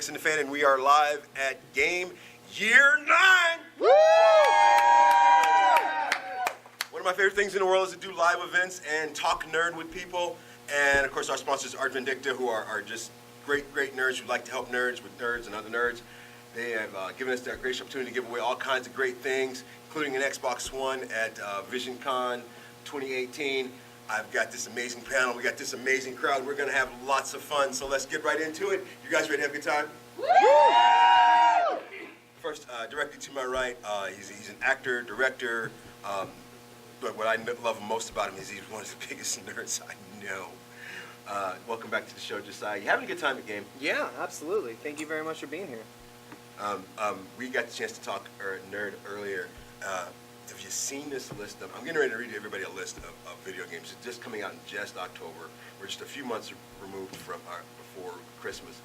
Fanatics and the Fan, and we are live at Game Year 9! Woo! One of my favorite things in the world is to do live events and talk nerd with people. And of course, our sponsors, Art Vindicta, who are just great nerds who like to help nerds with nerds and other nerds. They have given us that great opportunity to give away all kinds of great things, including an Xbox One at VisionCon 2018. I've got this amazing panel. We got this amazing crowd. We're going to have lots of fun. So let's get right into it. You guys ready to have a good time? Woo! First, directly to my right, he's an actor, director. But what I love most about him is he's one of the biggest nerds I know. Welcome back to the show, Josiah. You having a good time at Game? Yeah, absolutely. Thank you very much for being here. We got the chance to talk nerd earlier. Have you seen this list of, I'm getting ready to read everybody a list of video games. It's just coming out in just October. We're just a few months removed from before Christmas.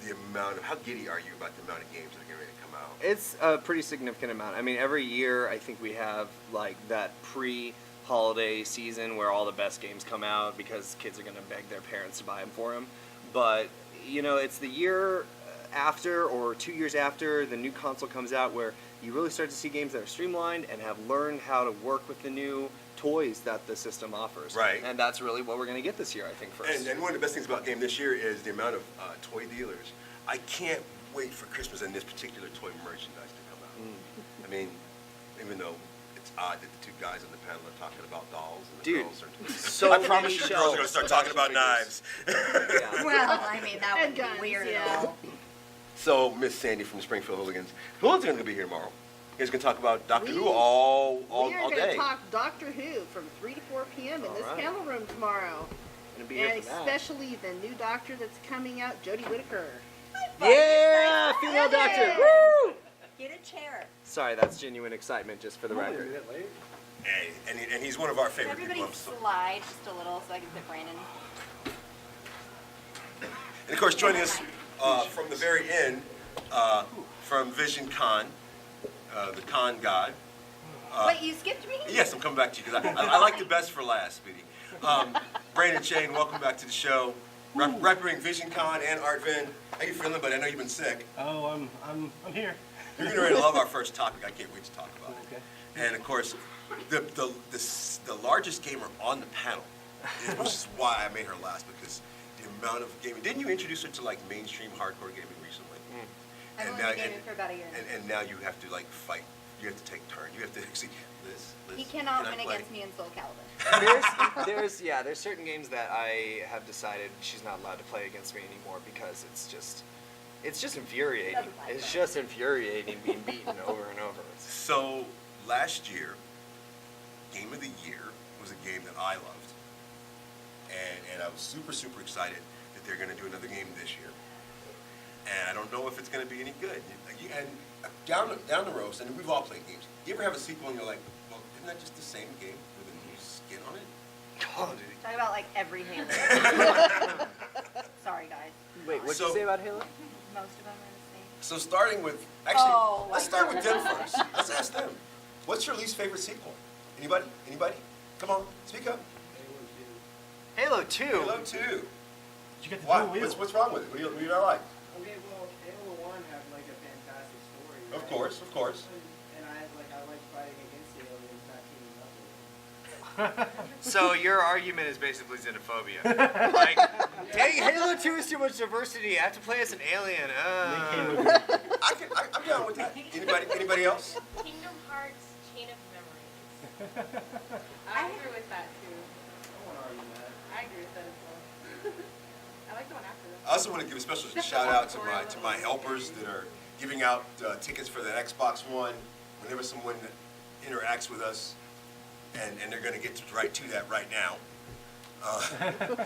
The amount of, how giddy are you about the amount of games that are getting ready to come out? It's a pretty significant amount. I mean, every year I think we have like that pre-holiday season where all the best games come out because kids are going to beg their parents to buy them for them. But, you know, it's the year after or 2 years after the new console comes out where you really start to see games that are streamlined and have learned how to work with the new toys that the system offers. Right. And that's really what we're going to get this year, I think, first. And one of the best things about Game this year is the amount of toy dealers. I can't wait for Christmas and this particular toy merchandise to come out. I mean, even though it's odd that the two guys on the panel are talking about dolls and the girls are... So I promise you the girls are going to start talking about knives. Yeah. Well, I mean, that would be weird at all. So, Miss Sandy from the Springfield Hooligans. Hooligans are going to be here tomorrow. You guys going to talk about Doctor Who all We are day. going to talk Doctor Who from 3 to 4 p.m. in this panel room tomorrow. Gonna be here And for that. especially the new Doctor that's coming out, Jodie Whittaker. Yeah, female Doctor. Woo! Get a chair. Sorry, that's genuine excitement, just for the record. Hey, and he's one of our favorite Everybody people. slide just a little so I can fit Brandon. And of course, joining us from the very end, from VisionCon, the con god. Wait, you skipped me? Yes, I'm coming back to you because I like the best for last, Speedy. Brandon Shane, welcome back to the show. Representing VisionCon and Art Vin. How you feeling, buddy? I know you've been sick. Oh, I'm here. You're going to really love our first topic. I can't wait to talk about it. Okay. And of course, the largest gamer on the panel, which is why I made her last, because the amount of gaming. Didn't you introduce her to like mainstream hardcore gaming recently? I've only been gaming for about a year. And now you have to like fight. You have to take turns. You have to actually. Liz, He cannot win against me in Soul Calibur. There's certain games that I have decided she's not allowed to play against me anymore because it's just infuriating. It's just infuriating being beaten over and over. So last year, Game of the Year was a game that I loved, and I was super excited that they're going to do another game this year. And I don't know if it's going to be any good. And down the road, and we've all played games. You ever have a sequel and you're like, well, isn't that just the same game with a new skin on it? Oh, dude. Talk about like every Halo. Sorry, guys. Wait, what'd you say about Halo? Most of them are the same. So starting with, let's start with them first. Let's ask them. What's your least favorite sequel? Anybody? Come on, speak up. Halo 2. Halo 2. Did you get the Why? dual wheel? What's wrong with it? What do you not like? Okay, well, Halo 1 had like a fantastic story. Right? Of course. And I like fighting against the aliens, not teaming up with them. So your argument is basically xenophobia. Like, dang, Halo 2 is too much diversity. I have to play as an alien. I'm down with that. Anybody else? Kingdom Hearts Chain of Memories. I agree with that too. I won't argue that. I agree with that as well. I like the one after that. I also want to give a special shout out to my helpers that are giving out tickets for the Xbox One whenever someone interacts with us, and they're going to get right to that right now.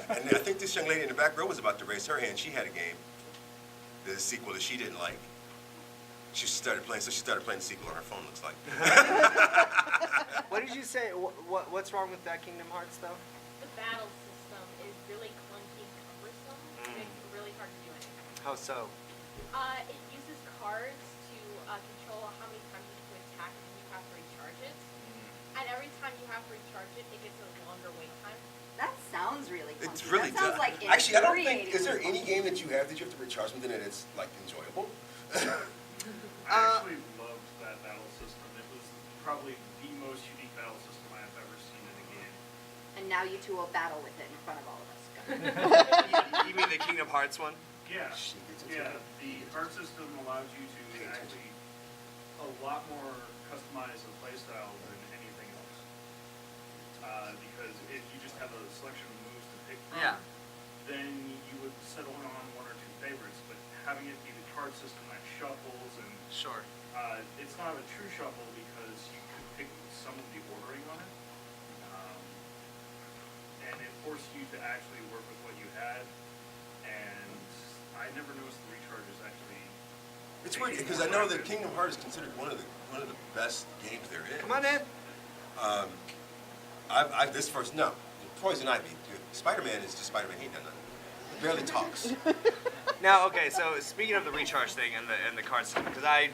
And I think this young lady in the back row was about to raise her hand. She had a game, the sequel that she didn't like. She started playing the sequel on her phone, looks like. What did you say? What's wrong with that Kingdom Hearts, though? The battle system is really clunky and cumbersome. It makes it really hard to do anything. How so? It uses cards to control how many times you can attack and you have to recharge it. And every time you have to recharge it, it gets a longer wait time. That sounds really It's clunky. really That sounds does. like Actually, I don't think. infuriating. Is there any game that you have that you have to recharge something and it's like enjoyable? I actually loved that battle system. It was probably the most unique battle system I have ever seen in a game. And now you two will battle with it in front of all of us. You mean the Kingdom Hearts one? Yeah, She gets into yeah. it. The card system allows you to actually a lot more customize a playstyle than anything else. Because if you just have a selection of moves to pick from, Yeah. then you would settle on one or two favorites. But having it be the card system that shuffles and Sure. it's not a true shuffle because you could pick some of the ordering on it. And it forced you to actually work with what you had. And I never noticed the recharges actually. It's weird because I know that Kingdom Hearts is considered one of the best games there is. Come on, Ed. This first no, Poison Ivy. Dude, Spider-Man is just Spider-Man. He ain't done nothing. He barely talks. Now, okay, so speaking of the recharge thing and the card system, because I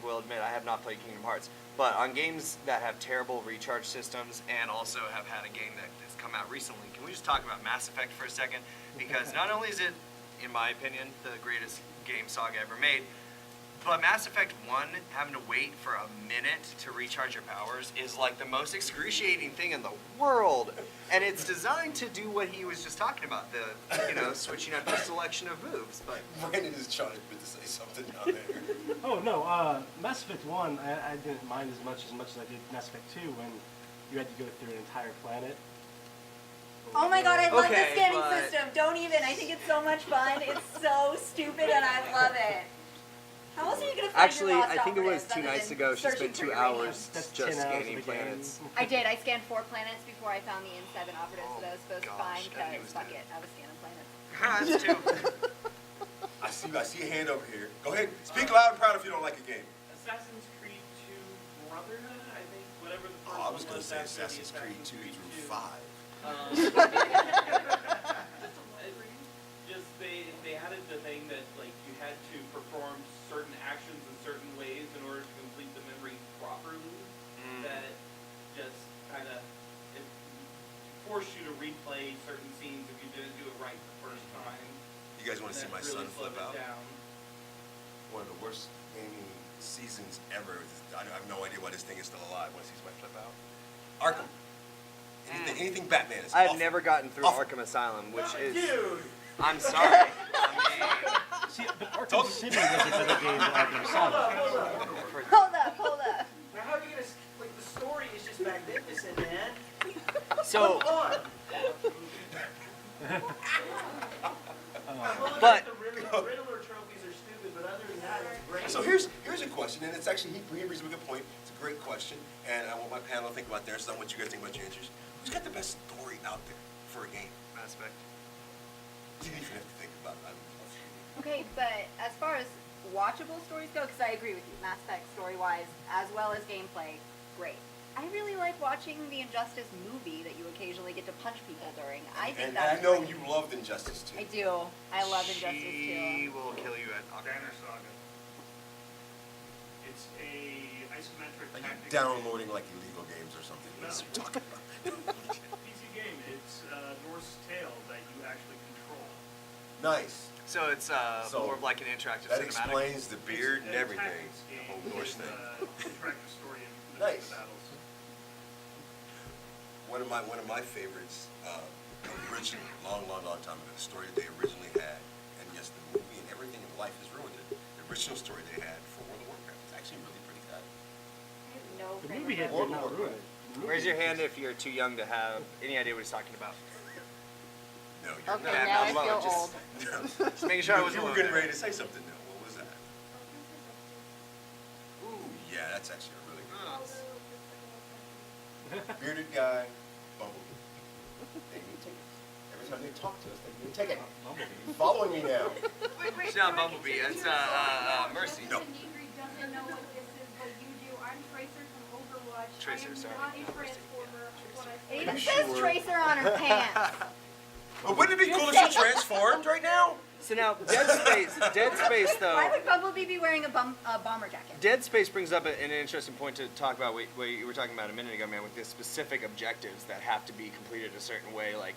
will admit I have not played Kingdom Hearts, but on games that have terrible recharge systems and also have had a game that has come out recently, can we just talk about Mass Effect for a second? Because not only is it, in my opinion, the greatest game saga ever made, but Mass Effect 1, having to wait for a minute to recharge your powers is like the most excruciating thing in the world. And it's designed to do what he was just talking about, switching up your selection of moves. But Brandon is trying to say something down there. Oh no, Mass Effect 1, I didn't mind as much as I did Mass Effect 2 when you had to go through an entire planet. Oh my god, I love Okay, this scanning but- system. Don't even. I think it's so much fun. It's so stupid and I love it. How else are you gonna find actually, your lost I think it was operatives 2 other nights than ago she searching spent for 2 uranium? hours That's just 10 hours of scanning the game. planets. I did. I scanned 4 planets before I found the N7 operatives that I was supposed to gosh, find and he because was fuck dead. it, I was scanning planets. That's 2. I see a hand over here. Go ahead. Speak loud and proud if you don't like a game. Assassin's Creed 2 Brotherhood, I think, whatever the first Oh, I was one going to say after the Assassin's Creed 2 through 5. Just they added the thing that like you had to perform certain actions in certain ways in order to complete the memory properly. That just kind of forced you to replay certain scenes if you didn't do it right the first time. You guys want to see That my really son flip slowed it out? down. One of the worst gaming seasons ever. I have no idea why this thing is still alive. Want to see my flip out? Arkham. Anything Batman is I've awful. never gotten through Awful. Arkham Asylum, which is... Dude! I'm sorry. See, but Arkham City was a better game than Arkham Asylum. Hold up. Now how are you gonna, like, the story is just magnificent, man. So, Come on. but... The Riddler trophies are stupid, but other than that, it's great. So here's a question, and it's actually, he brings up a good point. It's a great question, and I want my panel to think about theirs, so I want you guys to think about your answers. Who's got the best story out there for a game? Mass Effect. You don't even have to think about it. Okay, but as far as watchable stories go, because I agree with you, Mass Effect story-wise, as well as gameplay, great. I really like watching the Injustice movie that you occasionally get to punch people during. I think And that's I know great. you loved Injustice too. I do. I love Injustice She too. will kill you at Banner Ocarina. Saga. It's a isometric Are you tactics downloading like illegal games or something? What No. are you talking about? PC game. It's Norse Tale that you actually control. Nice. So it's So, more of like an interactive That cinematic. explains the beard and It's a everything. tactics The game whole Norse with, thing. interactive story and Nice. the battles. One of my favorites, original, long time ago, the story they originally had, and yes, the movie and everything in life has ruined it. The original story they had for World of Warcraft is actually really pretty good. I have no The frame movie of had reference. did not ruin it. The movie Raise your was- hand if you're too young to have any idea what he's talking about. No, you're Okay, Yeah, now I no, feel just- old. not. Just making sure I was You were alone getting there. ready to say something now. What was that? Ooh, yeah, that's actually a really good one. Bearded guy, Bumblebee. They need tickets. Every time they talk to us, they need a ticket. You're following me now. It's not Bumblebee, it's Mercy. No. Negri doesn't know what this is, but you do. I'm Tracer from Overwatch. Tracer, I am sorry. not a Transformer. is what I It said. even you says sure? Tracer on her pants. But wouldn't it be cool if she transformed right now? So now, Dead Space though. Why would Bumblebee be wearing a bomber jacket? Dead Space brings up an interesting point to talk about what you were talking about a minute ago, man, with the specific objectives that have to be completed a certain way. Like,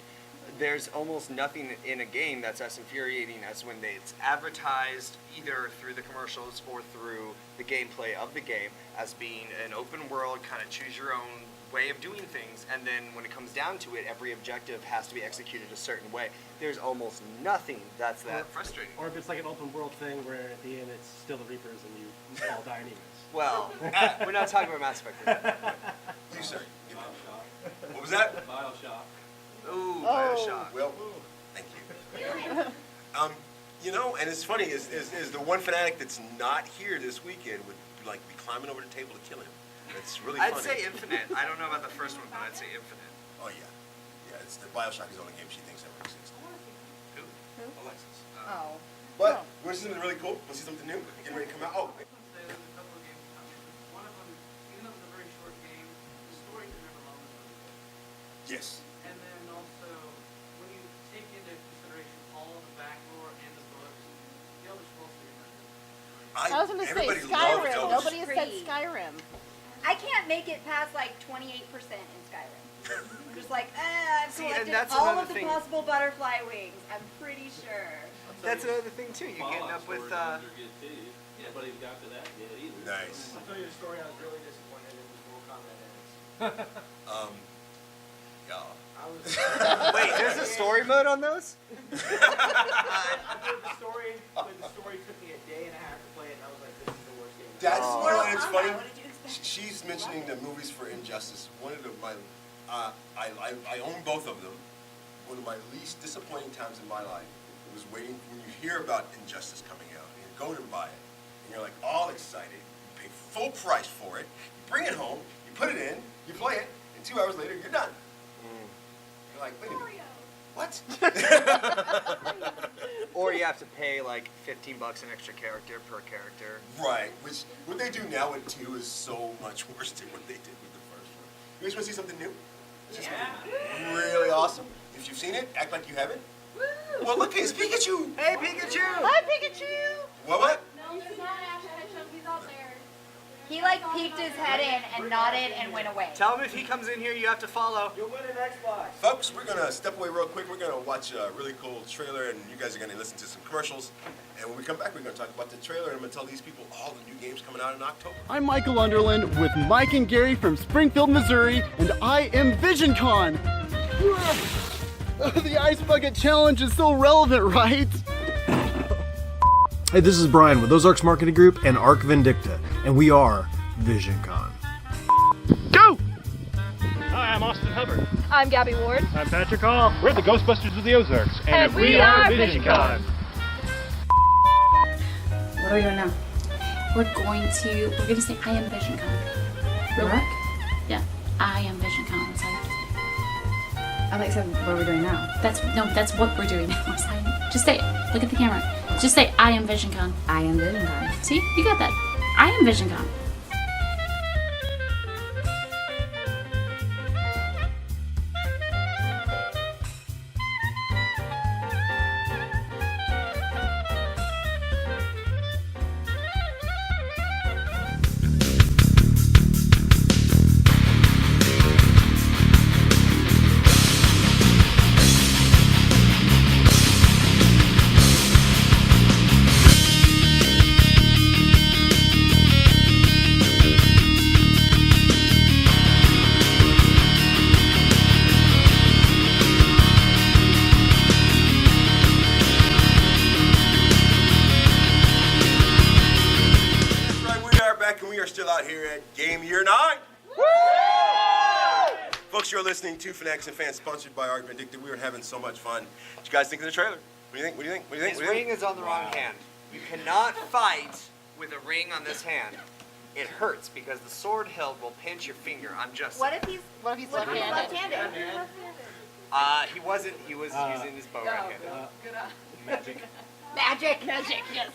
there's almost nothing in a game that's as infuriating as when it's advertised either through the commercials or through the gameplay of the game as being an open world, kind of choose your own way of doing things, and then when it comes down to it, every objective has to be executed a certain way. There's almost nothing that's that frustrating. Or if it's like an open world thing where at the end it's still the Reapers and you all die anyways. Well, we're not talking about Mass Effect here. You, sir. Bioshock. What was that? Bioshock. Ooh, Bioshock. Well, thank you. You know, and it's funny, is the one fanatic that's not here this weekend would like be climbing over the table to kill him. It's really funny. I'd say Infinite. I don't know about the first one, but I'd say Infinite. Oh yeah, yeah. It's the Bioshock is the only game she thinks ever exists. Who? Alexis. Oh. But you want to see something really cool? Want to see something new? Getting ready to come out? Oh. There's a couple of games coming. One of them, even though it's a very short game, the story is never long enough. Yes. And then also, when you take into consideration all of the backdoor and the books, the Elder Scrolls series are good. I was going to say everybody loved Skyrim. Elder Nobody has said Scrolls. Skyrim. I can't make it past like 28% in Skyrim. I'm just like, I've See, and collected that's all another of the thing. possible butterfly wings. I'm pretty sure. That's another thing too. You're getting up with. Nobody's got to that yet either. Nice. I'll tell you a story I was really disappointed in was Mortal Kombat X. Yeah. I was Wait, there's a story mode on those? I did the story, but the story took me a day and a half to play it, and I was like, this is the worst game. That's you know, and it's funny. What did you expect? She's mentioning the movies for Injustice. One of my, I own both of them. One of my least disappointing times in my life was waiting when you hear about Injustice coming out and you go to buy it and you're like all excited. You pay full price for it. You bring it home. You put it in. You play it, and 2 hours later you're done. You're like, wait a minute. What? Or you have to pay like $15 an extra character per character. Right. Which what they do now with 2 is so much worse than what they did with the first one. You guys want to see something new? Just really awesome. If you've seen it, act like you haven't. Well, look, it's Pikachu. Hey, Pikachu! Hi, Pikachu! What? No, there's not Ash Ketchum. He's out there. He like peeked his head in and nodded and went away. Tell him if he comes in here, you have to follow. You'll win an Xbox. Folks, we're going to step away real quick. We're going to watch a really cool trailer, and you guys are going to listen to some commercials. And when we come back, we're going to talk about the trailer, and I'm going to tell these people all the new games coming out in October. I'm Michael Underland with Mike and Gary from Springfield, Missouri, and I am VisionCon. The Ice Bucket Challenge is so relevant, right? Hey, this is Brian with Ozarks Marketing Group and Arc Vindicta, and we are VisionCon. Go! Hi, I'm Austin Hubbard. I'm Gabby Ward. I'm Patrick Hall. We're the Ghostbusters of the Ozarks. And we are VisionCon. What are we doing now? We're gonna say I am VisionCon. Real quick? Yeah, I am VisionCon. That's all you have to say. I like said, what are we doing now? That's what we're doing now. Just say it. Look at the camera. Just say I am VisionCon. I am VisionCon. See? You got that. I am VisionCon. You're listening to Fanatics and Fans, sponsored by Arc Vindicta. We are having so much fun. What you guys think of the trailer? What do you think? What do you think? What do you think? His ring is on the wrong hand. You cannot fight with a ring on this hand. It hurts because the sword hilt will pinch your finger. I'm just. What if he's left-handed? He wasn't. He was using his bow right-handed. Magic. Magic, yes.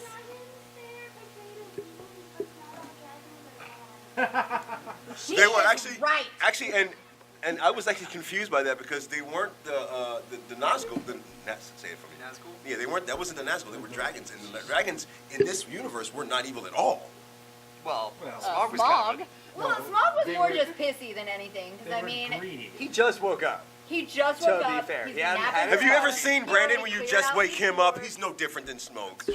They were actually right. Actually, and I was actually confused by that because they weren't the Nazgul. Say it for me. Nazgul? Yeah, they weren't. That wasn't the Nazgul. They were dragons, and the dragons in this universe were not evil at all. Well, Smog was kind of. Well, Smog was more just pissy than anything. Because I mean, greedy. He just woke up. He just To woke be up. fair, He's he hadn't napping had Have you his ever heart. seen He Brandon already when you cleared just out wake these him up? floors. He's no different than Smoke.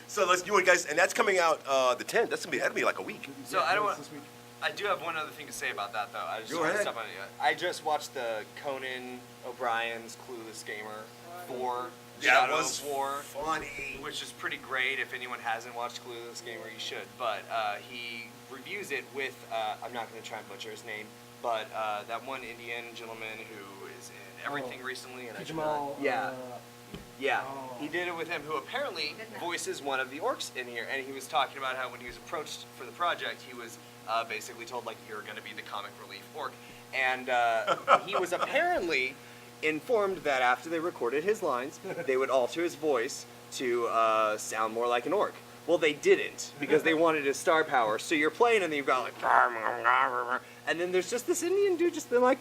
So let's you guys, and that's coming out the 10th. That'll be like a week. So I don't want. This week. I do have one other thing to say about that, though. I just Go want to ahead. step on it. I just watched the Conan O'Brien's Clueless Gamer 4 That Shadow was of War, funny. which is pretty great. If anyone hasn't watched Clueless Gamer, you should. But he reviews it with, I'm not going to try and butcher his name, but that one Indian gentleman who is in everything recently. And Jamal. Yeah. Yeah, Oh. he did it with him, who apparently voices one of the orcs in here, and he was talking about how when he was approached for the project, he was basically told, like, you're going to be the comic relief orc. And he was apparently informed that after they recorded his lines, they would alter his voice to sound more like an orc. Well, they didn't, because they wanted his star power. So you're playing, and you've got, like, and then there's just this Indian dude just been like,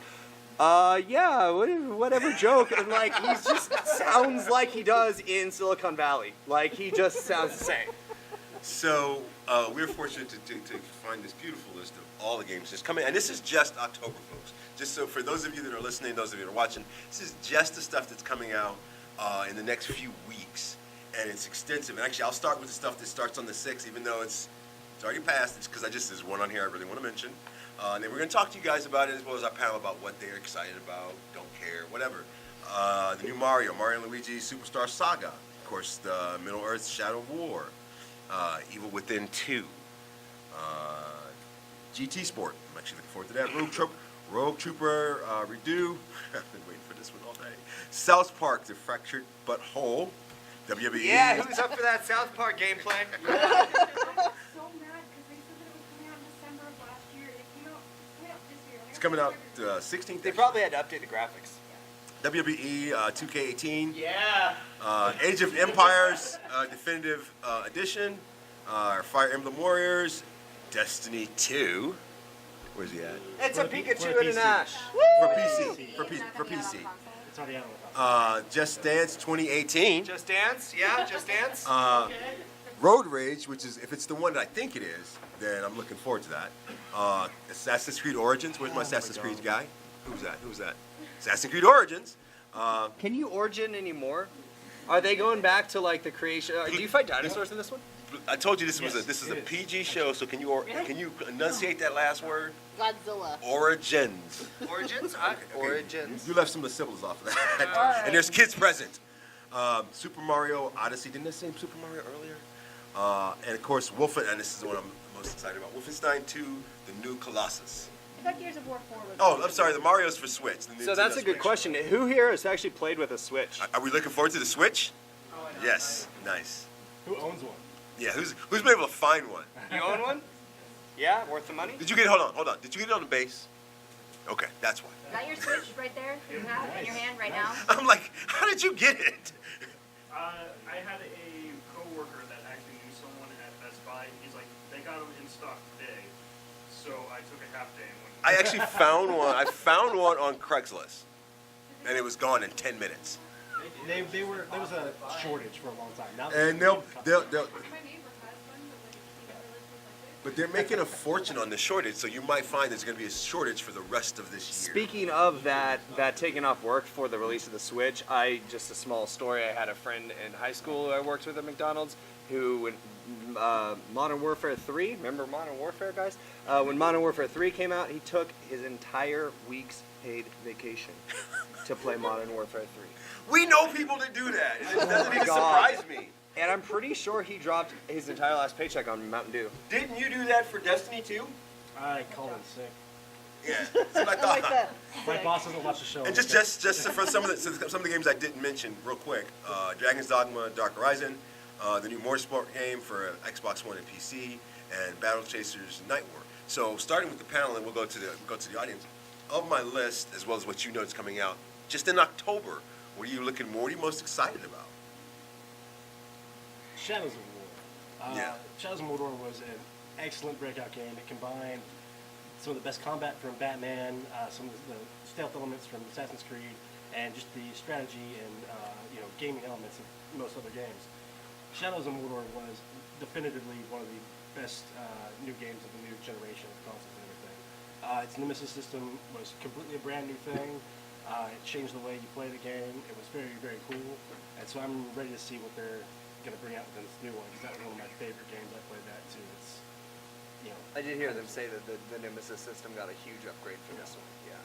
yeah, whatever joke, and like he just sounds like he does in Silicon Valley. Like he just sounds the same. So we're fortunate to find this beautiful list of all the games just coming, and this is just October, folks. Just so for those of you that are listening, those of you that are watching, this is just the stuff that's coming out in the next few weeks, and it's extensive. And actually, I'll start with the stuff that starts on the 6th, even though it's already passed. It's because there's one on here I really want to mention. And then we're going to talk to you guys about it, as well as our panel about what they're excited about, don't care, whatever. The new Mario and Luigi Superstar Saga. Of course, the Middle-earth Shadow of War. Evil Within 2. GT Sport. I'm actually looking forward to that. Rogue Trooper Redo. I've been waiting for this one all day. South Park, The Fractured But Whole. WWE. Yeah, who's up for that South Park gameplay? So mad because they said that it was coming out in December of last year. It came out this year. It's coming out 16th. They probably had to update the graphics. WWE 2K18. Yeah. Age of Empires Definitive Edition. Fire Emblem Warriors. Destiny 2. Where's he at? It's a For the- Pikachu for and an PC. Ash. For PC. For It's not coming out on PC. console. It's already out on the Just Dance 2018. Just Dance, yeah, Just Dance. Road Rage, which is, if it's the one that I think it is, then I'm looking forward to that. Assassin's Creed Origins. Where's my Assassin's Creed guy? Who's that? Assassin's Creed Origins. Can you Origin anymore? Are they going back to like the creation? Do you fight dinosaurs in this one? I told you this Yes, is a it is. PG show, so can you enunciate that last word? Godzilla. Origins. Origins? Okay. Origins. You left some of the syllables off of that. And there's kids present. Super Mario Odyssey. Didn't I say Super Mario earlier? And of course, and this is the one I'm most excited about. Wolfenstein 2, The New Colossus. I thought Gears of War 4 was. Oh, I'm sorry. The Mario's for Switch. The So Nintendo that's a good Switch. question. Who here has actually played with a Switch? Are we looking forward to the Switch? Oh, I know. Yes. Nice. Who owns one? Yeah. Who's been able to find one? You own one? Yeah, worth the money? Did you get? Hold on. Did you get it on the base? Okay, that's why. Is that your Switch right there that you have in your hand right now? I'm like, how did you get it? I had a coworker that actually knew someone at Best Buy. He's like, they got them in stock today, so I took a half day and went. I actually found one. I found one on Craigslist, and it was gone in 10 minutes. There was a shortage for a long time. Now And they'll My neighbor has one, but he never lives with but they're making a fortune on the shortage, so you might find there's going to be a shortage for the rest of this year. Speaking of that taking off work for the release of the Switch, just a small story. I had a friend in high school who I worked with at McDonald's who, when Modern Warfare 3, remember Modern Warfare, guys? When Modern Warfare 3 came out, he took his entire week's paid vacation to play Modern Warfare 3. We know people that do that. It doesn't my even God. surprise me. And I'm pretty sure he dropped his entire last paycheck on Mountain Dew. Didn't you do that for Destiny 2? I called in sick. Yeah, that's what I I thought. like that. My boss doesn't watch the show. And just for some of the games I didn't mention real quick, Dragon's Dogma, Dark Horizon, the new Motorsport game for Xbox One and PC, and Battle Chasers Night War. So starting with the panel, and we'll go to the audience. Of my list, as well as what you know is coming out, just in October, what are you most excited about? Shadows of War. Yeah. Shadows of Mordor was an excellent breakout game. It combined some of the best combat from Batman, some of the stealth elements from Assassin's Creed, and just the strategy and gaming elements of most other games. Shadows of Mordor was definitively one of the best new games of the new generation of consoles and everything. Its Nemesis system was completely a brand new thing. It changed the way you play the game. It was very, very cool. And so I'm ready to see what they're going to bring out with this new one, because that was one of my favorite games. I played that too. It's, you know. I did hear them say that the Nemesis system got a huge upgrade for this one. Yeah.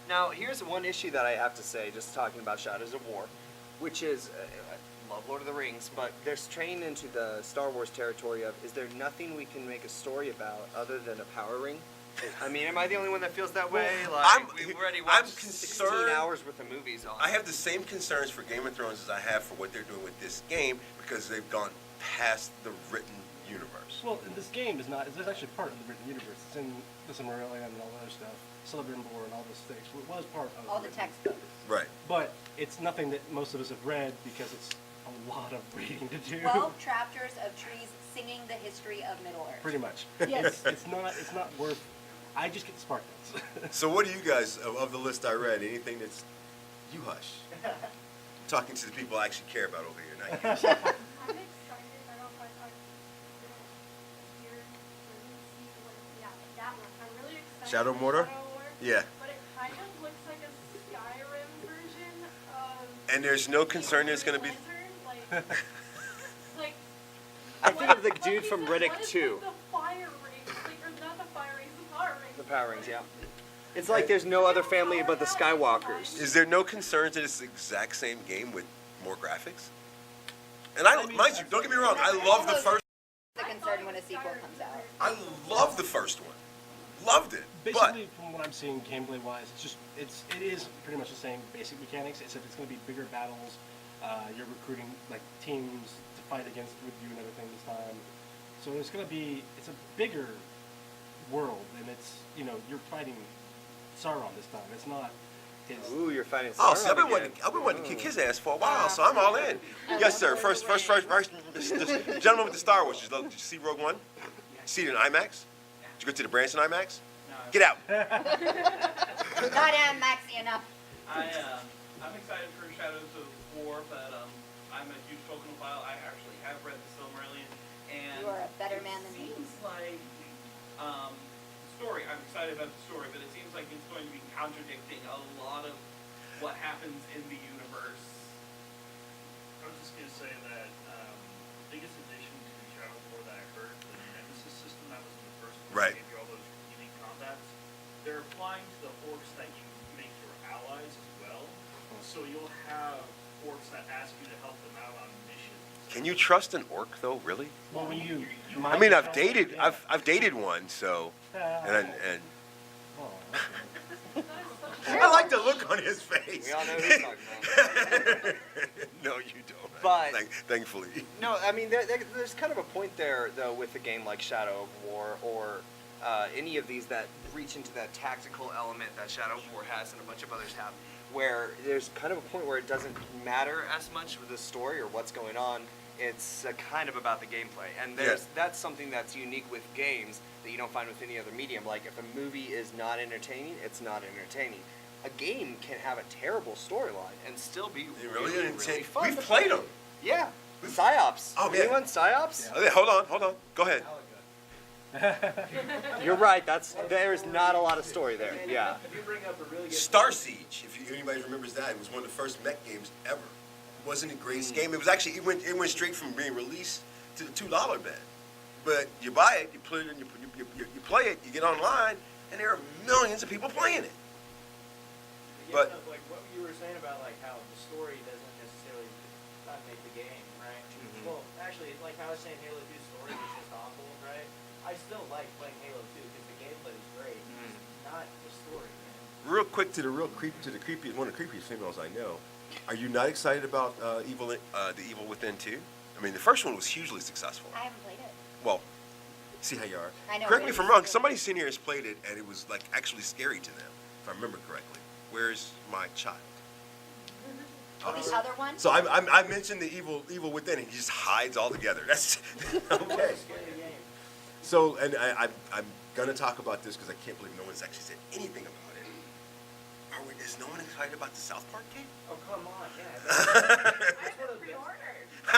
Now, here's one issue that I have to say, just talking about Shadows of War, which is, I love Lord of the Rings, but they're straying into the Star Wars territory of, is there nothing we can make a story about other than a power ring? I mean, am I the only one that feels that way? Like, we've already watched 16 hours worth of movies on it. I have the same concerns for Game of Thrones as I have for what they're doing with this game, because they've gone past the written universe. Well, this game is not, it's actually part of the written universe. It's in the Silmarillion and all that other stuff, Celebrimbor and all those things. So it was part of All the textbooks. Right. But it's nothing that most of us have read, because it's a lot of reading to do. 12 chapters of trees singing the history of Middle Earth. Pretty much. Yes. It's not worth. I just get the Spartans. So what do you guys, of the list I read, anything that's, you hush. I'm talking to the people I actually care about over here, not you. I'm excited. I don't know if I here see what, yeah, that one. I'm really excited. Shadow for Mortar? Shadow War, Yeah. But it kind of looks like a Skyrim version of. And there's no concern there's going to be... Lantern, like, I think of the dude from what Riddick is 2. The fire rings, like, or not the fire rings, the power rings. The Power Rings, yeah. It's like there's no other family but the Skywalkers. Is there no concerns that it's the exact same game with more graphics? And I mind you, don't get me wrong, I love the first. The concern when a sequel comes out. I love the first one, loved it. Basically, from what I'm seeing gameplay-wise, it is pretty much the same basic mechanics, except it's going to be bigger battles. You're recruiting like teams to fight against with you and everything this time. So it's a bigger world, and it's, you're fighting Sauron this time. It's not his. Ooh, you're fighting Sauron. Oh, see, I've been wanting to kick his ass for a while, so I'm all in. Yes, sir. First, the gentleman with the Star Wars. Did you see Rogue One? See it in IMAX? Did you go to the Branson IMAX? Get out. Not maxi enough. I'm excited for Shadows of War, but I'm a huge Tolkienophile. I actually have read the Silmarillion, and You are a better man than me. It seems like story. I'm excited about the story, but it seems like it's going to be contradicting a lot of what happens in the universe. I was just going to say that the biggest addition to Shadow of War that I heard, the Nemesis system that was in the first one, Right. that gave you all those unique combats, they're applying to the orcs that you make your allies as well. So you'll have orcs that ask you to help them out on missions. Can you trust an orc though? Really? Well, when you. I mean, I've dated one, so and Oh, I like the look on his face. We all know who he's talking about. No, you don't. But- Thankfully. No, I mean, there's kind of a point there, though, with a game like Shadow of War or any of these that reach into that tactical element that Shadow of War has and a bunch of others have, where there's kind of a point where it doesn't matter as much with the story or what's going on. It's kind of about the gameplay. And that's something that's unique with games that you don't find with any other medium. Like, if a movie is not entertaining, it's not entertaining. A game can have a terrible storyline and still be really fun. We've played them. Yeah. Psyops. Oh, yeah. Anyone Psyops? Okay, hold on. Go ahead. You're right. There's not a lot of story there. Yeah. If you bring up a really good Star Siege, if anybody remembers that, it was one of the first mech games ever. It wasn't the greatest game. It was actually it went straight from being released to the $2 bed. But you buy it, you put it in, you play it, you get online, and there are millions of people playing it. Yeah, But like what you were saying about like how the story doesn't necessarily make the game, right? Well, actually, like how I was saying, Halo 2's story was just awful, right? I still like playing Halo 2 because the gameplay is great. It's not the story, man. real quick to the creepiest, one of the creepiest females I know. Are you not excited about the Evil Within 2? I mean, the first one was hugely successful. I haven't played it. Well, see how you are. I know, Correct me but if I'm wrong. Somebody sitting here has played it, and it was like actually scary to them, if I remember correctly. Where's my child? Oh, the other one? So I mentioned the Evil Within, and he just hides altogether. That's okay. So, and I'm gonna talk about this because I can't believe no one's actually said anything about it. Is no one excited about the South Park game? Oh, come on, yeah. I pre-ordered. I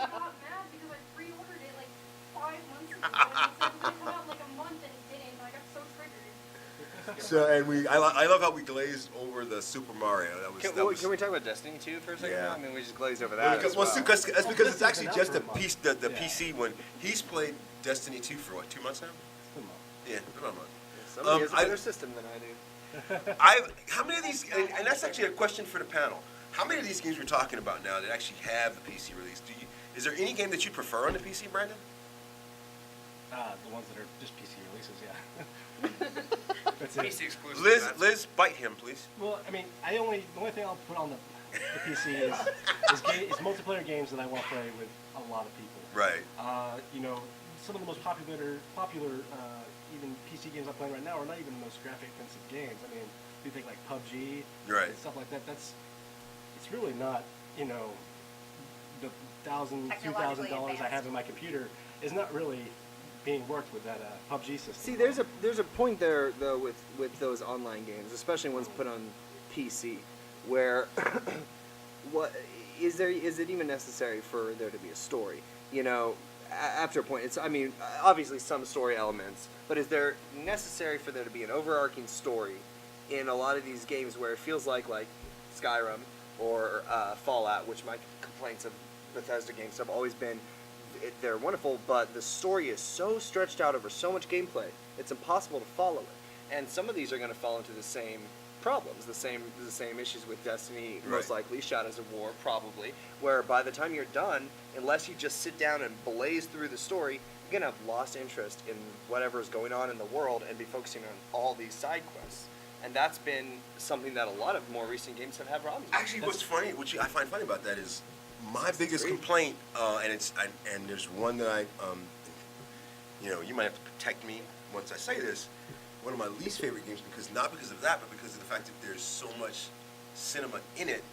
got mad because I pre-ordered it like 5 months ago and it said it would come out So, and I love how we glazed over the Super Mario. Can we talk about Destiny 2 for a second? Yeah. I mean, we just glazed over that. That's because it's actually just the PC one. He's played Destiny 2 for what, 2 months now? Yeah, about a month. Somebody has a better system than I do. How many of these, and that's actually a question for the panel. How many of these games we're talking about now that actually have the PC release? Is there any game that you prefer on the PC, Brandon? The ones that are just PC releases, yeah. That's it. PC exclusive. Liz, bite him, please. Well, I mean, the only thing I'll put on the PC is multiplayer games that I want to play with a lot of people. Right. You know, some of the most popular even PC games I'm playing right now are not even the most graphic intensive games. I mean, you think like PUBG and stuff like that. It's really not, you know, the $1,000, $2,000 I have in my computer is not really being worked with that PUBG system. See, there's a point there though with those online games, especially ones put on PC, where is it even necessary for there to be a story? You know, after a point, obviously some story elements, but is there necessary for there to be an overarching story in a lot of these games where it feels like Skyrim or Fallout, which my complaints of Bethesda games have always been, they're wonderful, but the story is so stretched out over so much gameplay, it's impossible to follow it. And some of these are going to fall into the same problems, the same issues with Destiny, most likely, Shadows of War, probably, where by the time you're done, unless you just sit down and blaze through the story, you're going to have lost interest in whatever is going on in the world and be focusing on all these side quests. And that's been something that a lot of more recent games have had problems with. Actually, what's funny, which I find funny about that is my biggest complaint, and there's one that I, you might have to protect me once I say this. One of my least favorite games, not because of that, but because of the fact that there's so much cinema in it.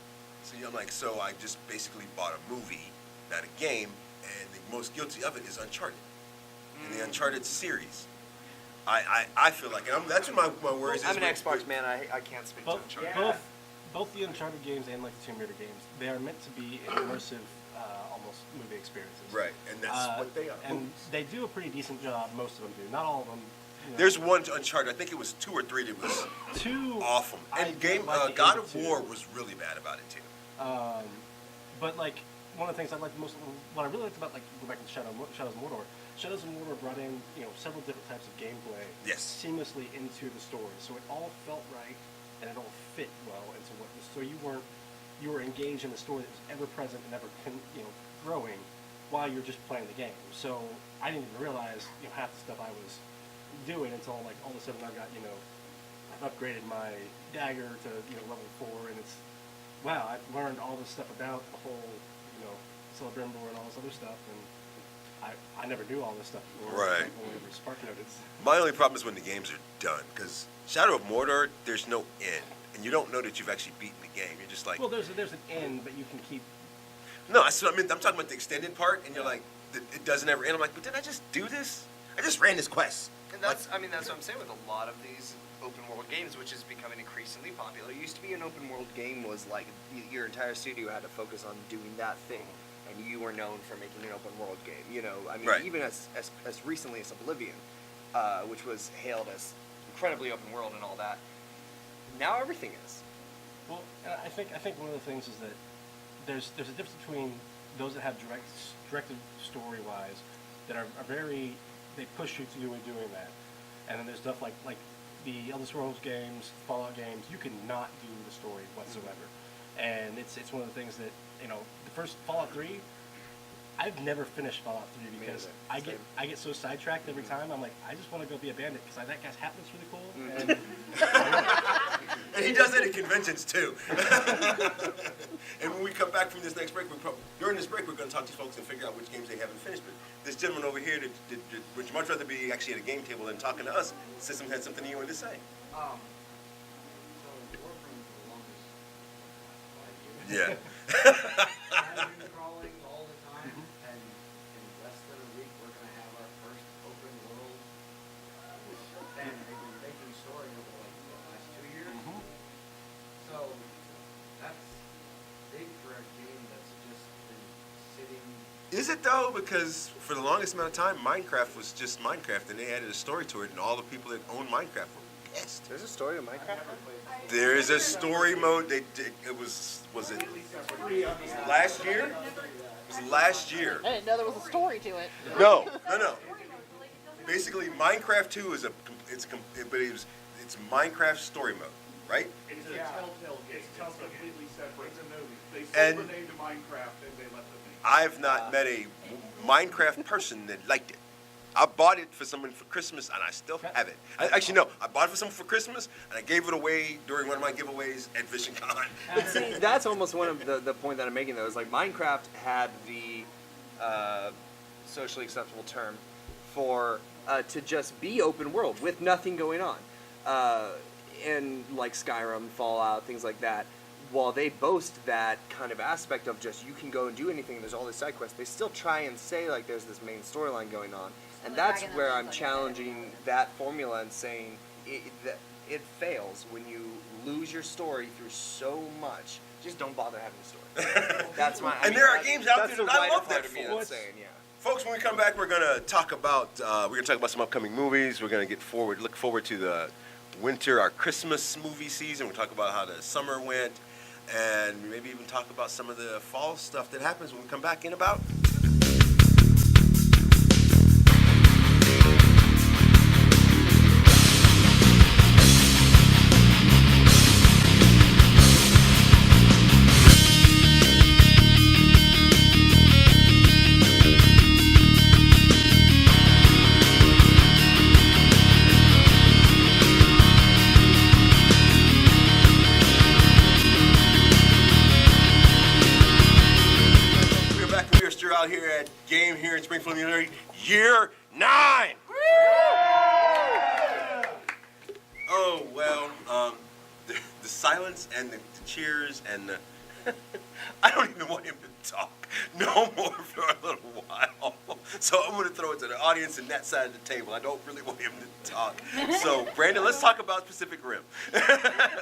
So I just basically bought a movie, not a game, and the most guilty of it is Uncharted, in the Uncharted series. I feel like, and that's what my worries is. I'm an Xbox man. I can't speak to Uncharted. Both the Uncharted games and like the Tomb Raider games, they are meant to be immersive, almost movie experiences. Right, and that's what they are. And they do a pretty decent job. Most of them do. Not all of them. You know. There's one Uncharted. I think it was 2 or 3 that was awful. And God of War was really bad about it too. But like one of the things I liked most, what I really liked about go back to Shadows of Mordor. Shadows of Mordor brought in several different types of gameplay seamlessly into the story, so it all felt right and it all fit well into what the story. You were engaged in the story that was ever present and ever growing while you're just playing the game. So I didn't even realize half the stuff I was doing until all of a sudden I've upgraded my dagger to level 4, and it's wow, I've learned all this stuff about the whole Celebrimbor and all this other stuff, and I never knew all this stuff before. Right. Only Spark Noted. My only problem is when the games are done, because Shadow of Mordor, there's no end, and you don't know that you've actually beaten the game. You're just like, well, there's an end, but you can keep. No, I'm talking about the extended part, and you're like, it doesn't ever end. I'm like, but didn't I just do this? I just ran this quest. And that's what I'm saying with a lot of these open world games, which is becoming increasingly popular. It used to be an open world game was like your entire studio had to focus on doing that thing, and you were known for making an open world game. Even as recently as Oblivion, which was hailed as incredibly open world and all that. Now everything is. Well, I think one of the things is that there's a difference between those that have directed story wise that are very, they push you to doing that, and then there's stuff like the Elder Scrolls games, Fallout games, you cannot do the story whatsoever, and it's one of the things that the first Fallout 3, I've never finished Fallout 3 because I get so sidetracked every time. I'm like, I just want to go be a bandit because that guy's hat looks really cool. And he does that at conventions too. And when we come back from this next break, during this break, we're going to talk to these folks and figure out which games they haven't finished. But this gentleman over here would much rather be actually at a game table than talking to us. System had something he wanted to say. So Warframe for the longest 5 years. Yeah. I've been crawling all the time, and in less than a week, we're going to have our first open world. And they've been making story over the last 2 years. So that's big for a game that's just been sitting. Is it though? Because for the longest amount of time, Minecraft was just Minecraft, and they added a story to it, and all the people that own Minecraft were pissed. There's a story to Minecraft. There is a story mode. It was it last year? It was last year. I didn't know there was a story to it. No. Basically, Minecraft 2 is it's Minecraft story mode, right? It's a telltale game. It's completely separate. It's a movie. They And- sold the name to Minecraft and they left the name. I've not met a Minecraft person that liked it. I bought it for someone for Christmas, and I still have it. Actually, no, I bought it for someone for Christmas, and I gave it away during one of my giveaways at VisionCon. But see, that's almost one of the point that I'm making, though, is like Minecraft had the socially acceptable term for to just be open world with nothing going on. And like Skyrim, Fallout, things like that. While they boast that kind of aspect of just you can go and do anything, there's all these side quests, they still try and say like there's this main storyline going on. And that's where I'm challenging that formula and saying it fails when you lose your story through so much. Just don't bother having a story. That's my. And there are games out there that I love that for. Yeah. Folks, when we come back, we're gonna talk about some upcoming movies. We're gonna look forward to the winter, our Christmas movie season. We'll talk about how the summer went, and maybe even talk about some of the fall stuff that happens when we come back in about. Out here at G.A.M.E here in Springfield, Missouri, year 9. Oh well, the silence and the cheers and the I don't even want him to talk no more for a little while. So I'm going to throw it to the audience and that side of the table. I don't really want him to talk. So Brandon, let's talk about Pacific Rim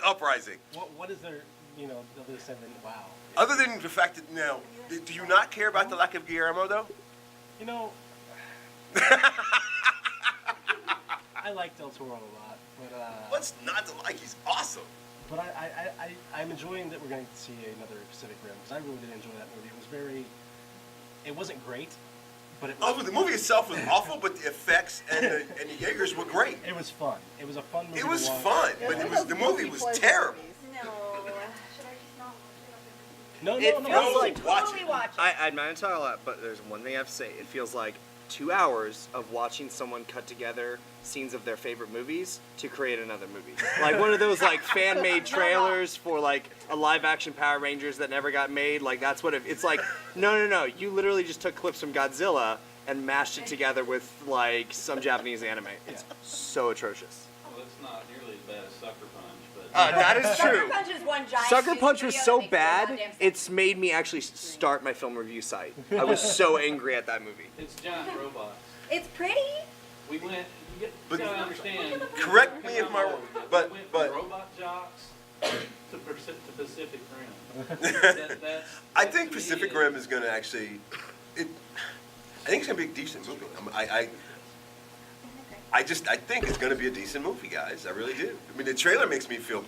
Uprising. What is there, other than wow? Other than the fact that now, do you not care about the lack of Guillermo though? I like Del Toro a lot, but what's not to like? He's awesome. But I'm enjoying that we're going to see another Pacific Rim because I really did enjoy that movie. It wasn't great, but it was. Oh, the movie itself was awful, but the effects and the Jaegers were great. It was fun. It was a fun movie. It was to watch. fun, but the movie was terrible. No. It feels like Totally watch it. I'm not gonna talk a lot, but there's one thing I have to say. It feels like 2 hours of watching someone cut together scenes of their favorite movies to create another movie. Like one of those like fan-made trailers for like a live-action Power Rangers that never got made. Like that's what it's like. No. You literally just took clips from Godzilla and mashed it together with like some Japanese anime. It's so atrocious. Well, it's not nearly as bad as Sucker Punch, but that is true. Sucker Punch is one giant. Sucker Punch was so video that makes no bad, goddamn sense. it's made me actually start my film review site. I was so angry at that movie. it's giant robots. It's pretty. We went. You gotta understand. Correct me if my we but went from robot jocks to Pacific Rim. I think Pacific Rim is going to actually. I think it's going to be a decent movie. I think it's going to be a decent movie, guys. I really do. I mean, the trailer makes me feel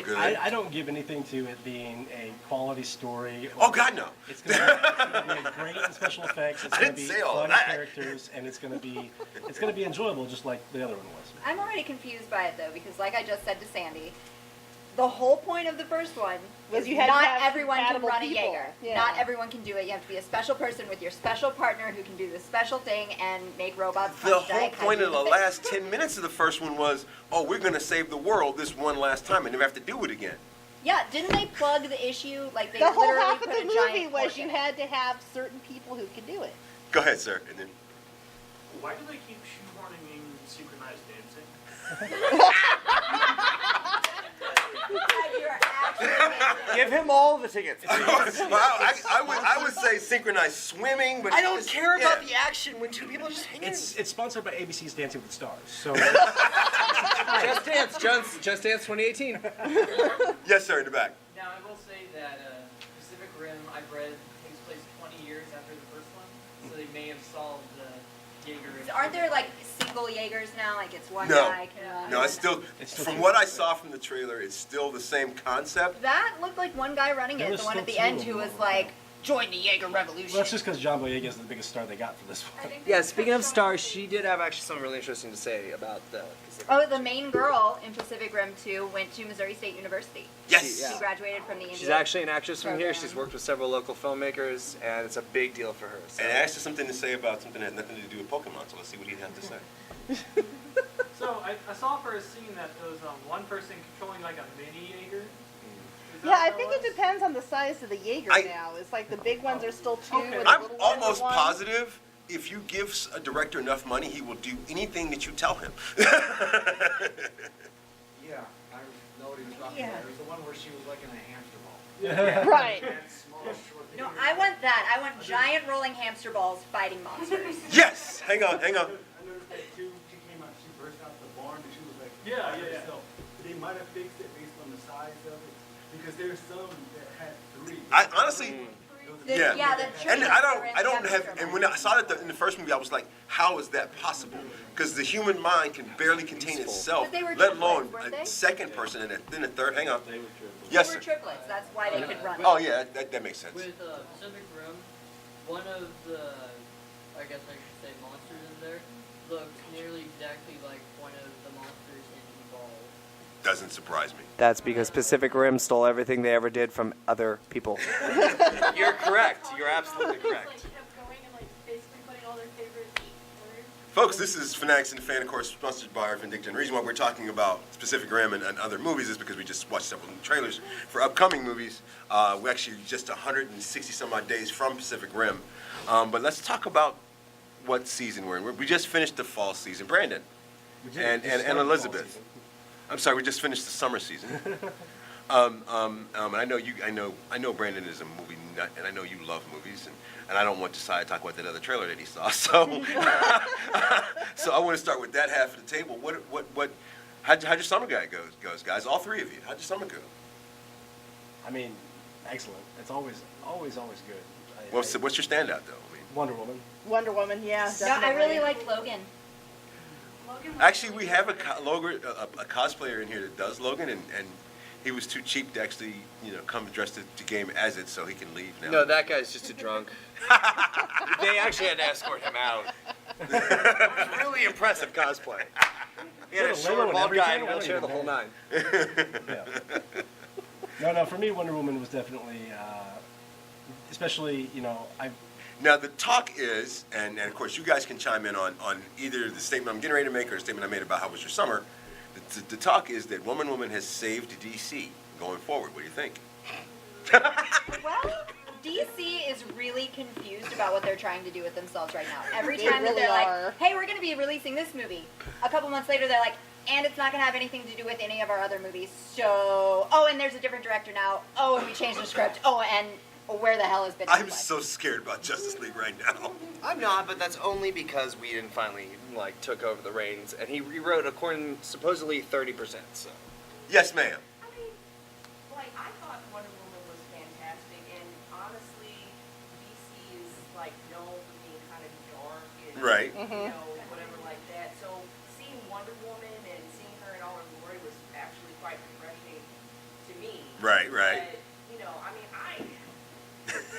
good. I don't give anything to it being a quality story. Oh God, no! It's going to be great in special effects. It's going to be fun characters, and it's going to be enjoyable, just like the other one was. I'm already confused by it though, because like I just said to Sandy, the whole point of the first one was you had to not have everyone can compatible run a people. Jaeger. Yeah. Not everyone can do it. You have to be a special person with your special partner who can do this special thing and make robots. The whole point of the last 10 minutes of the first one was, oh, we're going to save the world this one last time and never have to do it again. Yeah, didn't they plug the issue? Like they The whole literally half of put the a movie giant was fork you in it. had to have certain people who could do it. Go ahead, sir. And then. Why do they keep shoehorning in synchronized dancing? Give him all the tickets. I would say synchronized swimming, but I don't care about the action when two people are just hanging. It's sponsored by ABC's Dancing with the Stars. So Just Dance 2018. Yes, sir, in the back. Now, I will say that Pacific Rim, I've read, takes place 20 years after the first one, so they may have solved the Jaeger issue. Aren't there like single Jaegers now? Like it's one No. guy can. No, it's still, from what I saw from the trailer, it's still the same concept. That looked like one guy running There it, was the one at still the two end of who them was over like, "Join the Jaeger Revolution." Well, that's just because John Boyega is the biggest star they got for this one. Yeah, speaking of stars, she did have actually something really interesting to say about the Pacific. Oh, the main girl in Pacific Rim 2 went to Missouri State University. Yes. She graduated from the Indiana. She's actually an actress from here. program. She's worked with several local filmmakers, and it's a big deal for her. So. And I asked her something to say about something that had nothing to do with Pokemon, so let's see what he had to say. So I saw for a scene that there was one person controlling like a mini Jaeger. Is that Yeah, I what think that it was? depends on the size of the Jaeger now. It's like the big ones are still 2 Okay. and the I'm little ones are almost 1. positive if you give a director enough money, he will do anything that you tell him. Yeah, I know what he was talking Yeah. about. It was the one where she was like in a hamster ball. Right. And small, short No, figures. I want that. I want giant rolling hamster balls fighting monsters. Yes! Hang on. I noticed that too. She came out, she burst out the barn, and she was like, Yeah, by yeah. herself. They might have fixed it based on the size of it, because there's some that had 3. I honestly, The- yeah. the And trees I are don't in have, the and when I saw that in the first movie, I was like, how is that possible? Because the human mind can barely contain itself, But they were let alone triplets, weren't a they? second person and then a third. Hang on. They were triplets. Yes, They sir. were triplets. That's why they could run. Oh, yeah, that makes sense. With Pacific Rim, one of the, I guess I should say, monsters in there looks nearly exactly like one of the monsters in Evolve. Doesn't surprise me. That's because Pacific Rim stole everything they ever did from other people. You're correct. You're absolutely correct. Like kept going and like basically putting all their favorite words. Folks, this is Fanatics and the Fan, of course, sponsored by Art Vindicta. And the reason why we're talking about Pacific Rim and other movies is because we just watched several new trailers for upcoming movies. We're actually just 160 some odd days from Pacific Rim. But let's talk about what season we're in. We just finished the fall season. Brandon and Elizabeth. I'm sorry, we just finished the summer season. And I know Brandon is a movie nut, and I know you love movies, and I don't want Josiah to talk about that other trailer that he saw. So, so I want to start with that half of the table. How'd your summer goes, guys? All three of you. How'd your summer go? I mean, excellent. It's always good. What's your standout though? I mean, Wonder Woman. Wonder Woman, yeah, No, definitely. I really liked Logan. Logan was actually, really we have a good. cosplayer in here that does Logan, and he was too cheap to actually come dressed to G.A.M.E as it, so he can leave now. No, that guy's just a drunk. They actually had to escort him out. It was really impressive cosplay. He had a Is that a limo short, and bald guy in everything? a wheelchair, I the don't whole even nine. No, for me, Wonder Woman was definitely, especially, Now the talk is, and of course you guys can chime in on either the statement I'm getting ready to make or the statement I made about how was your summer. The talk is that Woman has saved DC going forward. What do you think? Well, DC is really confused about what they're trying to do with themselves right now. Every They time that really they're are. like, hey, we're going to be releasing this movie, a couple months later they're like, and it's not going to have anything to do with any of our other movies. So, and there's a different director now. And we changed the script. And where the hell has been I'm so scared about Justice League right now. I'm not, but that's only because Whedon finally took over the reins, and he rewrote supposedly 30%. So. Yes, ma'am. I mean, I thought Wonder Woman was fantastic, and honestly, DC is known for being kind of dark and Right. Whatever like that. So seeing Wonder Woman and seeing her in all her glory was actually quite refreshing to me. Right. But,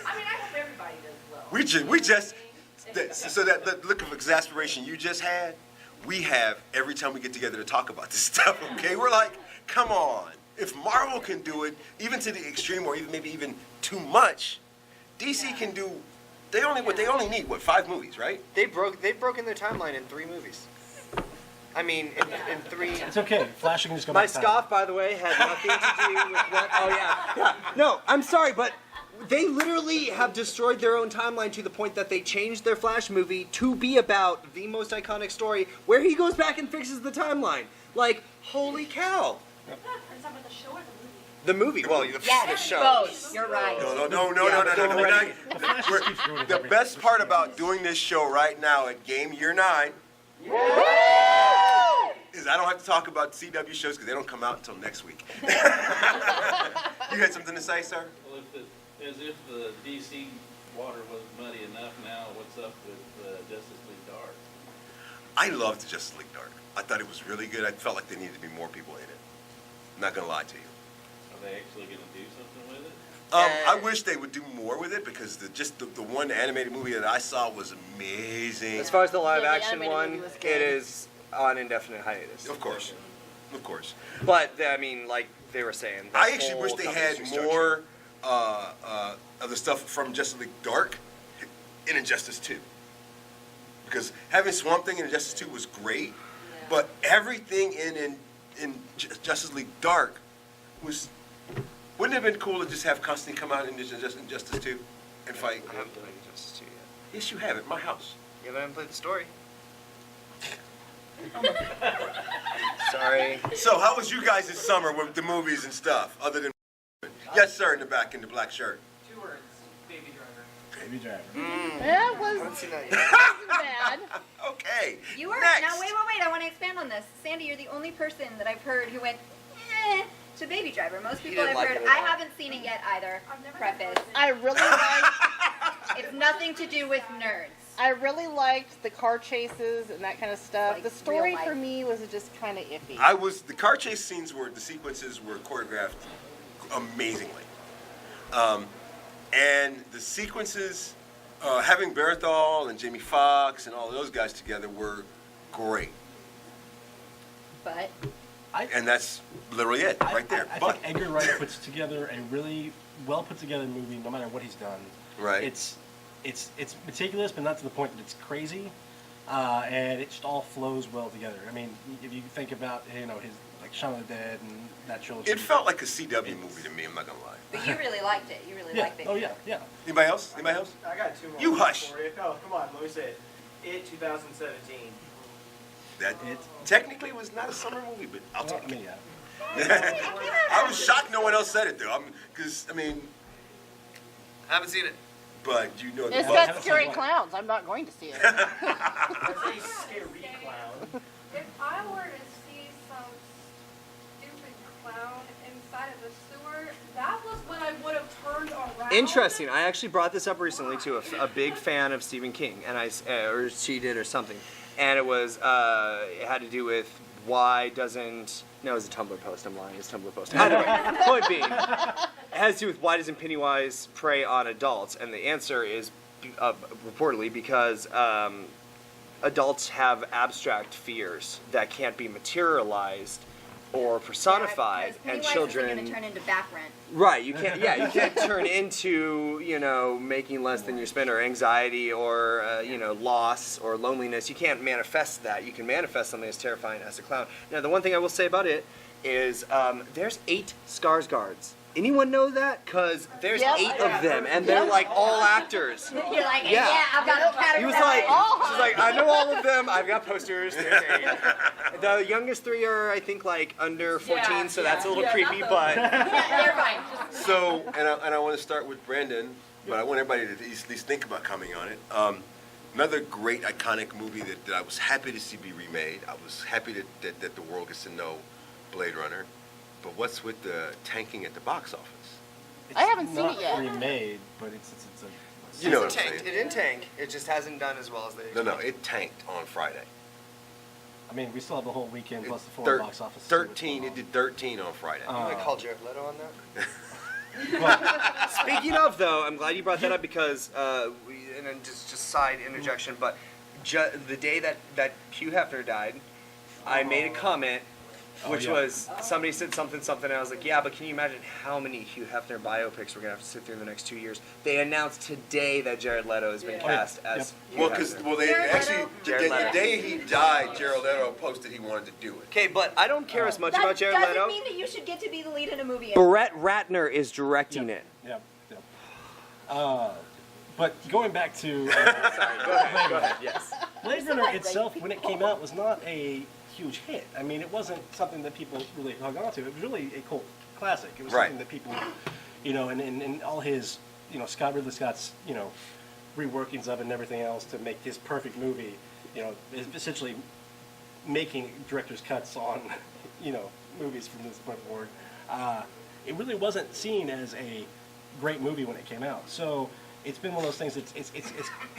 I hope everybody does well. So that look of exasperation you just had, we have every time we get together to talk about this stuff, okay? We're like, come on. If Marvel can do it, even to the extreme or maybe even too much, DC can do, they only need 5 movies, right? They've broken their timeline in 3 movies. I mean, in 3. It's okay. Flash can just go My back in time. scoff, by the way, had nothing to do with what. Oh yeah. No, I'm sorry, but they literally have destroyed their own timeline to the point that they changed their Flash movie to be about the most iconic story, where he goes back and fixes the timeline. Holy cow! Are you talking about the show or The movie, well, the show. Both. You're right. No. keeps ruining The best part about doing this show right now at Game Year 9 is I don't have to talk about CW shows because they don't come out until next week. You had something to say, sir? Well, as if the DC water was muddy enough now, what's up with Justice League Dark? I loved Justice League Dark. I thought it was really good. I felt like there needed to be more people in it. I'm not gonna lie to you. Are they actually going to do something with it? I wish they would do more with it because the one animated movie that I saw was amazing. As far as the live Yeah, the action animated one, movie was it good. is on indefinite hiatus. Of course, of course. But I mean, like they were saying, the I actually whole wish they company's had restructured. more of the stuff from Justice League Dark in Injustice 2. Because having Swamp Thing in Injustice 2 was great, but everything in Justice League Dark was. Wouldn't it have been cool to just have Constantine come out in Injustice 2 and fight? I haven't played Injustice 2 yet. Yes, you have at my house. Yeah, but I haven't played the story. Sorry. So, how was you guys this summer with the movies and stuff, other than? Yes, sir, in the back, in the black shirt. 2 words, Baby Driver. Baby Driver. Yeah, it I was. haven't seen that It yet. wasn't bad. Okay. You were next. now. Wait. I want to expand on this. Sandy, you're the only person that I've heard who went to Baby Driver. Most people didn't I've like heard. it at I all. haven't seen it yet either. I've never Preface. I really liked. It's nothing to do with nerds. I really liked the car chases and that kind of stuff. Like the story real life. for me was just kind of iffy. The car chase scenes the sequences were choreographed amazingly. And the sequences, having Barathol and Jamie Foxx and all those guys together were great. But And that's literally it, right there. I But, think Edgar Wright puts together a really well put together movie, no matter what he's done. right. It's meticulous, but not to the point that it's crazy, and it just all flows well together. I mean, if you think about his like Shaun of the Dead and that trilogy, It felt like a CW movie to me, I'm not going to lie. but you really liked it. You really yeah. liked it. Oh yeah, yeah. Anybody else? Anybody else? I got 2 more. You words hush. For you. Oh, come on, let me say it. It 2017. That technically was not a summer movie, but I'll Well, take I mean, it. yeah. I was shocked no one else said it, though. I haven't seen it. But you know It's the got scary clowns. I'm not going to see it. That's a scary clown. If I were to see some stupid clown inside of the sewer, that was when I would have turned around. Interesting. I actually brought this up recently to a big fan of Stephen King, and or she did or something, and it was it had to do with why doesn't. No, it was a Tumblr post. I'm lying. It's a Tumblr post. Either way, point being, it has to do with why doesn't Pennywise prey on adults, and the answer is reportedly because adults have abstract fears that can't be materialized or personified, Yeah, and because Pennywise children. isn't going to turn into back rent. Right, you can't. Yeah, you can't turn into making less than your spend or anxiety or loss or loneliness. You can't manifest that. You can manifest something as terrifying as a clown. Now, the one thing I will say about it is there's 8 Skarsgårds. Anyone know that? Because there's Yep. 8 of them, and they're like all actors. You're like, Yeah. yeah, I've got a category. He was like, she's like, I know all of them. I've got posters. There's 8. The youngest 3 are, I think, like under 14, so that's a little creepy. But they're fine. So, and I want to start with Brandon, but I want everybody to at least think about coming on it. Another great iconic movie that I was happy to see be remade. I was happy that the world gets to know Blade Runner. But what's with the tanking at the box office? I haven't seen not it yet. remade, but it's a. You know what I'm it saying? tanked. It didn't tank. It just hasn't done as well as they No, expected. it tanked on Friday. I mean, we still have the whole weekend plus the 4 Thir- box office. 13, it did 13 on Friday. You want to call Jared Leto on that? Well, Speaking of, though, I'm glad you brought that up because, and then just side interjection, but the day that Hugh Hefner died, I made a comment, which yeah. was somebody said something, and I was like, yeah, but can you imagine how many Hugh Hefner biopics we're gonna have to sit through in the next 2 years? They announced today that Jared Leto has been cast as Hugh Well, Hefner. they Jared actually, Leto? the day he died, Jared Leto posted he wanted to do it. Okay, but I don't care as much That about Jared doesn't Leto. mean that you should get to be the lead in a movie. Brett Ratner is directing it. Yep. But going back to Sorry, go ahead. Yes. Blade Runner itself, when it came out, was not a huge hit. I mean, it wasn't something that people really hung on to. It was really a cult classic. It was Right. something that people, and all his, Ridley Scott's, reworkings of it and everything else to make his perfect movie, is essentially making director's cuts on, movies from this point forward. It really wasn't seen as a great movie when it came out. So it's been one of those things. It's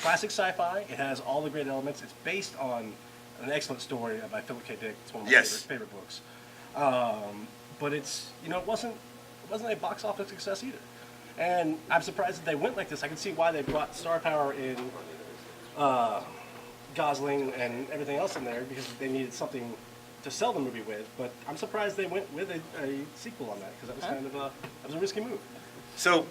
classic sci-fi. It has all the great elements. It's based on an excellent story by Philip K. Dick. It's one of my Yes. favorite books. But it's, you know, it wasn't a box office success either. And I'm surprised that they went like this. I can see why they brought star power in Gosling and everything else in there, because they needed something to sell the movie with. But I'm surprised they went with a sequel on that, because that was kind of that was a risky move. So,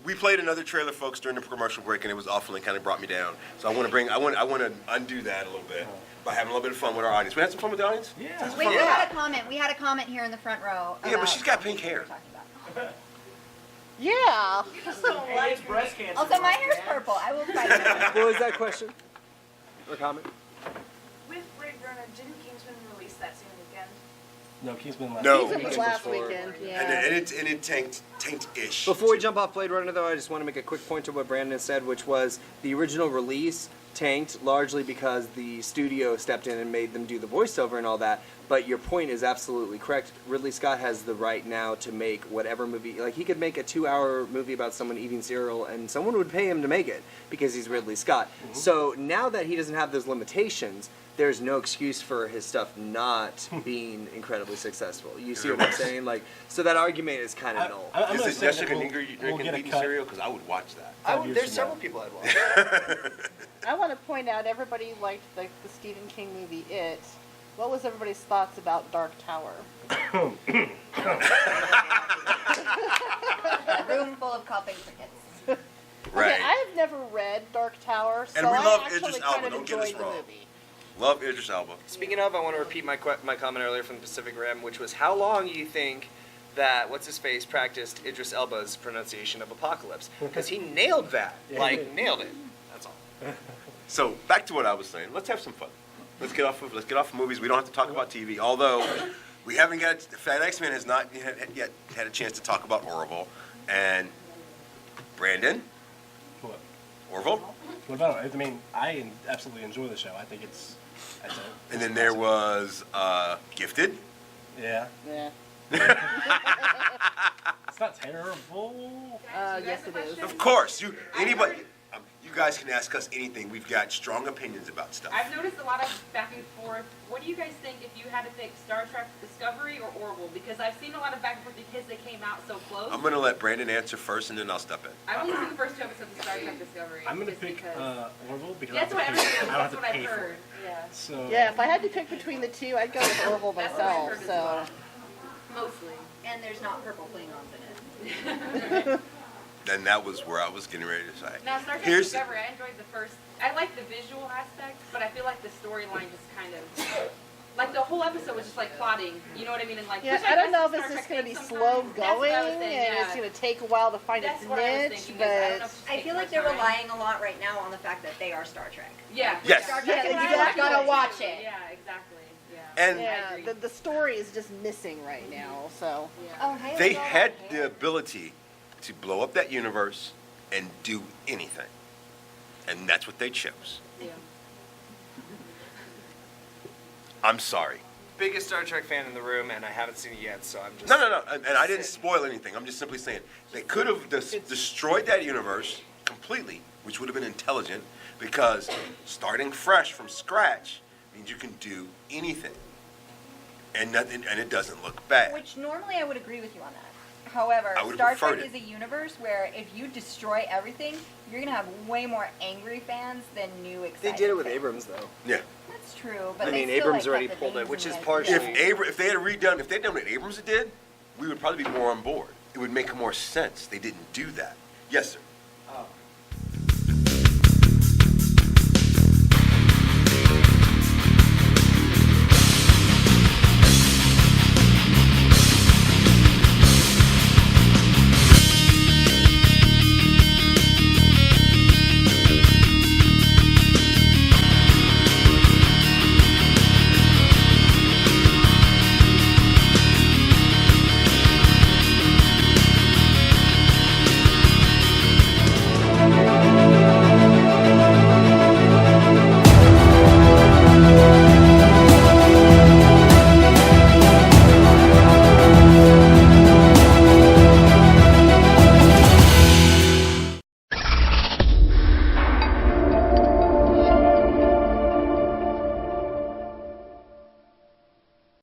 we played another trailer, folks, during the commercial break, and it was awful and kind of brought me down. So I want to undo that a little bit by having a little bit of fun with our audience. We had some fun with the audience. Yeah. Wait, we had a comment. We had a comment here in the front row. Yeah, but she's got pink hair. Yeah. Hey, it's breast cancer. Also, my month, hair's man. purple. I will fight it. What was that question or comment? With Blade Runner, didn't Kingsman release that same weekend? No, Kingsman last No. week. Kingsman was last weekend. Yeah. And it tanked-ish. Before we jump off Blade Runner, though, I just want to make a quick point to what Brandon said, which was the original release tanked largely because the studio stepped in and made them do the voiceover and all that. But your point is absolutely correct. Ridley Scott has the right now to make whatever movie. Like, he could make a 2-hour movie about someone eating cereal, and someone would pay him to make it because he's Ridley Scott. Mm-hmm. So now that he doesn't have those limitations, there's no excuse for his stuff not being incredibly successful. You see what I'm saying? Like, so that argument is kind of null. I'm Is not it saying Jessica that Nigger you we'll drinking get a eating cut. cereal? Because I would watch that. years There's from several now. people I'd watch. I want to point out everybody liked the Stephen King movie It. What was everybody's thoughts about Dark Tower? A room full of coughing crickets. Right. Okay, I have never read Dark Tower, so And we I love actually Idris kind Elba, of don't get us enjoyed the wrong. movie. Love Idris Elba. Speaking of, I want to repeat my comment earlier from the Pacific Rim, which was how long you think that what's-his-face practiced Idris Elba's pronunciation of apocalypse? Because he nailed that. Yeah, he Like, did. nailed it. That's all. So back to what I was saying. Let's have some fun. Let's get off movies. We don't have to talk about TV. Although we haven't got Fanatics Man has not yet had a chance to talk about Orville. And Brandon, What? Orville. What about it? I mean, I absolutely enjoy the show. I think it's And then there was Gifted. yeah. Yeah. It's not terrible. Yes, it is. Of course, you guys can ask us anything. We've got strong opinions about stuff. I've noticed a lot of back and forth. What do you guys think if you had to pick Star Trek Discovery or Orville? Because I've seen a lot of back and forth because they came out so close. I'm gonna let Brandon answer first, and then I'll step in. I've only seen the first 2 episodes of Star Trek Discovery. I'm gonna just pick because- Orville because That's I what don't have to pay- I don't have that's to what I've pay for heard. it. Yeah. So Yeah, if I had to pick between the two, I'd go with Orville That's what I've myself. heard as So. well. Mostly. And there's not purple Klingons in it. And that was where I was getting ready to say. Now, Star Trek Here's Discovery, I enjoyed the first. I like the visual aspect, but I feel like the storyline just kind of. Like the whole episode was just like plotting, you know what I mean? And like, Yeah, which I don't know if guess it's Star just Trek going to be thing slow sometimes. That's what going I was saying, and yeah. it's going to take a while to find That's its what I was niche, thinking, is I don't know but if I feel like they're relying a lot right now on the fact that they are Star Trek. Yeah. Yes. Star Trek, Yeah, you exactly. just gotta watch it. Yeah, exactly. Yeah. And yeah, the story is just missing right now. So Oh, hey. they had the ability to blow up that universe and do anything, and that's what they chose. Yeah. I'm sorry. Biggest Star Trek fan in the room, and I haven't seen it yet, so I'm just... No. And I didn't spoil anything. I'm just simply saying they could have destroyed that universe completely, which would have been intelligent, because starting fresh from scratch means you can do anything, and it doesn't look bad. Which normally I would agree with you on that. However, I would've Star preferred Trek is a universe where if you destroy everything, you're gonna have way more angry fans than new They excited did it with fans. Abrams, though. Yeah. That's true, but I they mean, still, Abrams like, already kept the pulled it, names which in is the- partially... If they had done what Abrams did, we would probably be more on board. It would make more sense. They didn't do that. Yes, sir.